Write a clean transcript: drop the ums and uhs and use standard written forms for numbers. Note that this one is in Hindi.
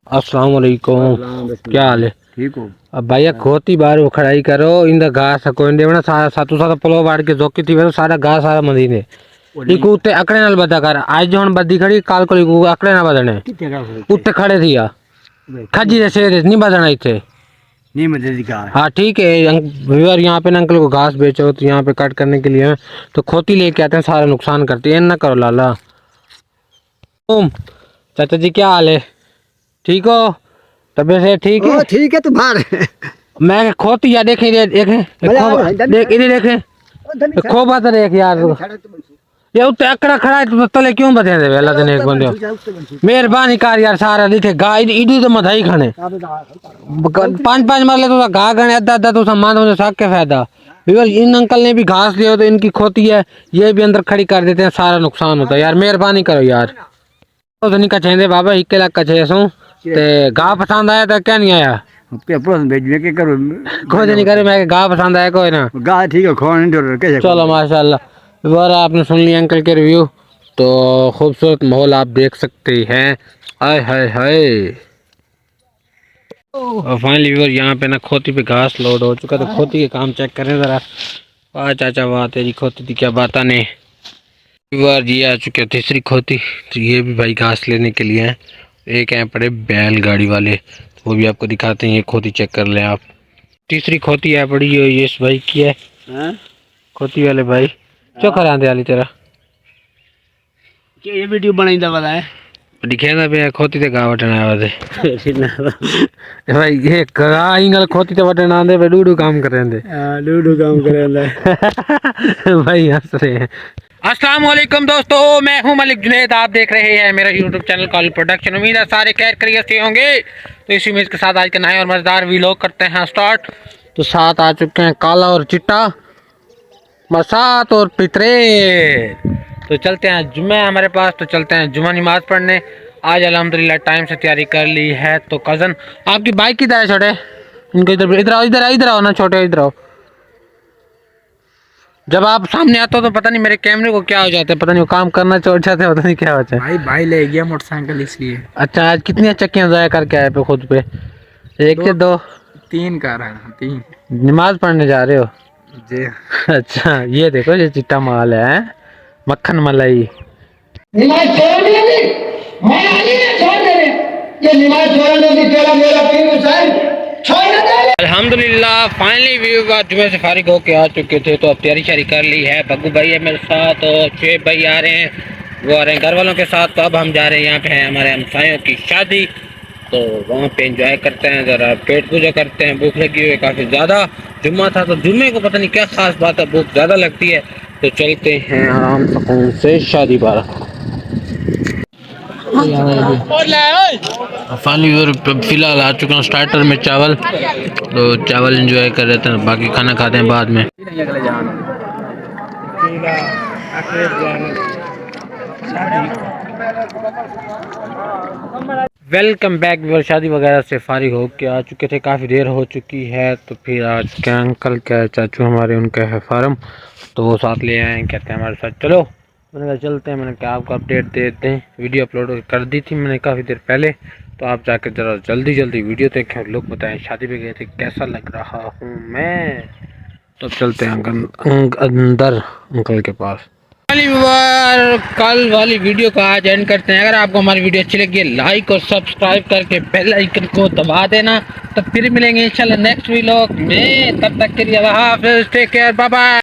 अस्सलाम वालेकुम। क्या हाल है? ठीक हो? अब भैया खोती बार वो खड़ाई करो इंदा घास को इंदे बना सारा सातु सारा पलो बाड़ के जोकी थी वेरो सारा घास सारा मदीने इको उत्ते अकड़े नाल बदा कर आज जो हन बदी खड़ी काल को इको अकड़े ना बदने उत्ते खड़े थिया खजी दे से नहीं बदना इथे नहीं मदद का। हाँ ठीक है व्यूअर यहाँ पे ना अंकल को घास बेचो तो यहाँ पे कट करने के लिए तो खोती लेके आते हैं सारा नुकसान करती है ना करो लाला। चाचा जी क्या हाल है? ठीक हो? तबीयत से ठीक है? ठीक है तुम्हारे मैं खोती या देखे देखे देख इधर देखे खो बात देख यार ये उत्ते अकड़ा खड़ा है तो तले क्यों बते दे वेला दिन एक बंदे मेहरबानी कर यार सारा दिखे गा इडी तो मधाई खाने पांच पांच मार ले तो गा गने अद्धा अद्धा तो सामान हो साक के फायदा इन अंकल ने भी घास लिया तो इनकी खोती है ये भी अंदर खड़ी कर देते हैं सारा नुकसान होता है यार मेहरबानी करो यार तो नहीं कछेंदे बाबा 1 लाख कछे सो ते गा पसंद आया था क्या नहीं आया भेजने के करो कोई नहीं करे मैं गा पसंद आया कोई ना गा ठीक है खोन कैसे चलो माशाल्लाह बार आपने सुन लिया अंकल के रिव्यू तो खूबसूरत माहौल आप देख सकते हैं। हाय हाय हाय और फाइनली व्यूअर यहाँ पे ना खोती पे घास लोड हो चुका तो खोती के काम चेक करें ज़रा। वाह चाचा वाह तेरी खोती थी क्या बात ने व्यूअर ये आ चुके तीसरी खोती तो ये भी भाई घास लेने के लिए हैं। एक हैं पड़े बैलगाड़ी वाले तो वो भी आपको दिखाते हैं ये खोती चेक कर लें आप। तीसरी खोती है बड़ी ये इस भाई की है खोती वाले भाई क्यों खरांदे वाली तेरा ये वीडियो बनाई दा वाला है दिखेंदा पे खोती ते गा वटन आया थे भाई ये गा इंगल खोती ते वटन आंदे पे डूडू काम करेंदे लूडो काम करेंदा भाई हंस रहे हैं। अस्सलाम वालेकुम दोस्तों मैं हूं मलिक जुनैद आप देख रहे हैं मेरा यूट्यूब चैनल कॉल प्रोडक्शन। उम्मीद है सारे खैर खैरियत से होंगे। तो इसी इमेज के साथ आज के नए और मजेदार व्लॉग करते हैं स्टार्ट। तो साथ आ चुके हैं काला और चिट्टा मसात और पितरे तो चलते हैं जुम्मे हमारे पास तो चलते हैं जुम्मा नमाज पढ़ने। आज अल्हम्दुलिल्लाह टाइम से तैयारी कर ली है। तो कज़न आपकी बाइक किधर है छोटे इनको इधर आओ इधर आओ ना छोटे इधर आओ। जब आप सामने आते हो तो पता नहीं मेरे कैमरे को क्या हो जाता है पता नहीं वो काम करना छोड़ जाते हैं पता नहीं क्या होता है। भाई ले गया मोटरसाइकिल इसलिए। अच्छा आज कितनी चक्कियाँ ज़ाया करके आए पे खुद पे? एक के दो 3 कर रहा है 3 नमाज पढ़ने जा रहे हो जी। अच्छा ये देखो ये चिट्टा माल है मक्खन मलाई नमाज छोड़ने की मैं अली ने छोड़ देने ये नमाज छोड़ने की तेरा मेरा पीर हुसैन छोड़ दे। अल्हम्दुलिल्लाह फाइनली व्यूअर जुमे से फारिग होके आ चुके थे तो अब तैयारी शारी कर ली है। बग्गू भाई है मेरे साथ और शुएब भाई आ रहे हैं वो आ रहे हैं घर वालों के साथ। तो अब हम जा रहे हैं यहाँ पे है हमारे हमसायों की शादी तो वहाँ पे एंजॉय करते हैं ज़रा पेट पूजा करते हैं। भूख लगी हुई है काफ़ी ज़्यादा जुम्मा था तो जुम्मे को पता नहीं क्या ख़ास बात है भूख ज़्यादा लगती है। तो चलते हैं आराम सुकून से शादी बारात। फाइनली फिलहाल आ चुका हूँ स्टार्टर में चावल तो चावल एंजॉय कर रहे थे बाकी खाना खाते हैं बाद में। वेलकम बैक व्यूअर शादी वगैरह से फारिग हो के आ चुके थे काफ़ी देर हो चुकी है। तो फिर आज क्या अंकल क्या चाचू हमारे उनका है फार्म तो वो साथ ले आए कहते हैं हमारे साथ चलो। मैंने कहा चलते हैं। मैंने कहा आपको अपडेट दे देते हैं वीडियो अपलोड कर दी थी मैंने काफ़ी देर पहले तो आप जाकर ज़रा जल्दी वीडियो देखें और लोग बताएं शादी पे गए थे कैसा लग रहा हूँ मैं। तो चलते हैं अंदर अंकल के पास। कल वाली वीडियो को आज एंड करते हैं। अगर आपको हमारी वीडियो अच्छी लगी है लाइक और सब्सक्राइब करके बेल आइकन को दबा देना। तो फिर मिलेंगे इंशाल्लाह नेक्स्ट व्लॉग में तब तक के लिए टेक केयर बाय बाय।